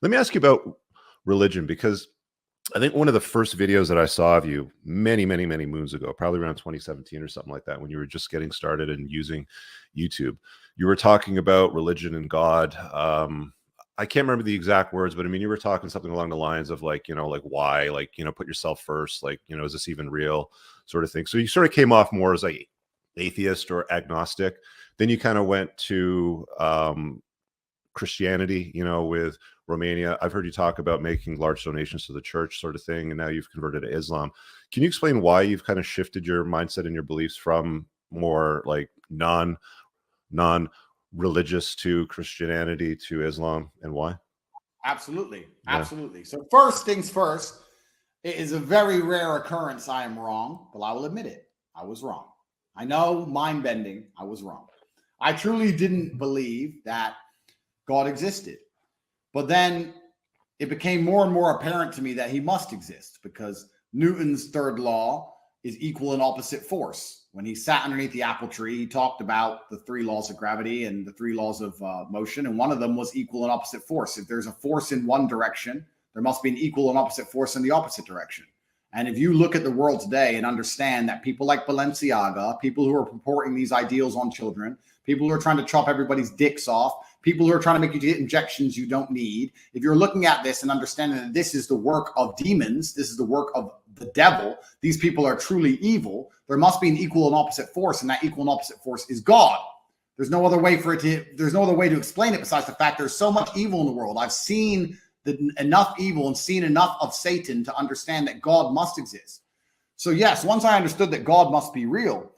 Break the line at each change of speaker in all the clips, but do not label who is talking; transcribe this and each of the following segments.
Let me ask you about religion, because I think one of the first videos that I saw of you many, many, many moons ago, probably around 2017 or something like that, when you were just getting started and using YouTube, you were talking about religion and God. I can't remember the exact words, but I mean, you were talking something along the lines of like, like why, like, put yourself first, like, is this even real, sort of thing. So you sort of came off more as like atheist or agnostic. Then you kind of went to Christianity, with Romania. I've heard you talk about making large donations to the church, sort of thing, and now you've converted to Islam. Can you explain why you've kind of shifted your mindset and your beliefs from more like non religious to Christianity to Islam, and why?
Absolutely.
Yeah.
Absolutely. So first things first, it is a very rare occurrence I am wrong, but I will admit it. I was wrong. I know, mind bending, I was wrong. I truly didn't believe that God existed. But then it became more and more apparent to me that he must exist, because Newton's third law is equal and opposite force. When he sat underneath the apple tree, he talked about the three laws of gravity and the three laws of motion, and one of them was equal and opposite force. If there's a force in one direction, there must be an equal and opposite force in the opposite direction. And if you look at the world today and understand that people like Balenciaga, people who are purporting these ideals on children, people who are trying to chop everybody's dicks off, people who are trying to make you get injections you don't need, if you're looking at this and understanding that this is the work of demons, this is the work of the devil, these people are truly evil, there must be an equal and opposite force, and that equal and opposite force is God. There's no other way to explain it besides the fact there's so much evil in the world. I've seen enough evil and seen enough of Satan to understand that God must exist. So yes, once I understood that God must be real,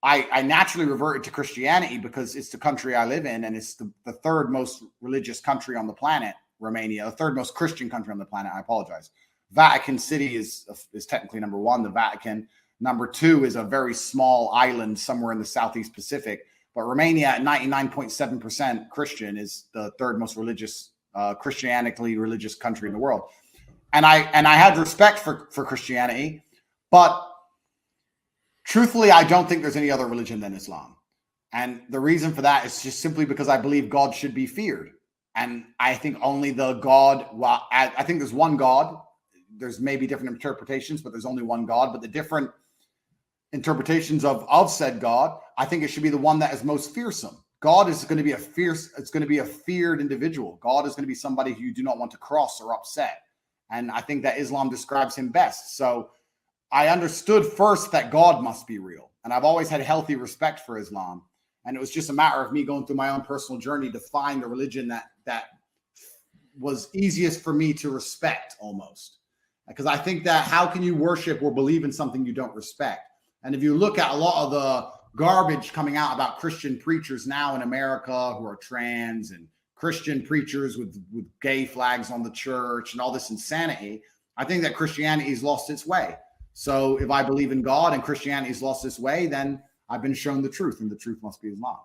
I naturally reverted to Christianity, because it's the country I live in, and it's the third most religious country on the planet, Romania, the third most Christian country on the planet. I apologize. Vatican City is technically number one, the Vatican. Number two is a very small island somewhere in the Southeast Pacific. But Romania, at 99.7% Christian, is the third most religious, Christianically religious country in the world. And I had respect for Christianity, but truthfully, I don't think there's any other religion than Islam. And the reason for that is just simply because I believe God should be feared. And I think only the God, well, I think there's one God. There's maybe different interpretations, but there's only one God. But the different interpretations of said God, I think it should be the one that is most fearsome. God is going to be it's going to be a feared individual. God is going to be somebody who you do not want to cross or upset. And I think that Islam describes him best. So I understood first that God must be real. And I've always had healthy respect for Islam. And it was just a matter of me going through my own personal journey to find a religion that was easiest for me to respect, almost. Because I think that how can you worship or believe in something you don't respect? And if you look at a lot of the garbage coming out about Christian preachers now in America who are trans, and Christian preachers with gay flags on the church and all this insanity, I think that Christianity has lost its way. So if I believe in God and Christianity has lost its way, then I've been shown the truth, and the truth must be Islam.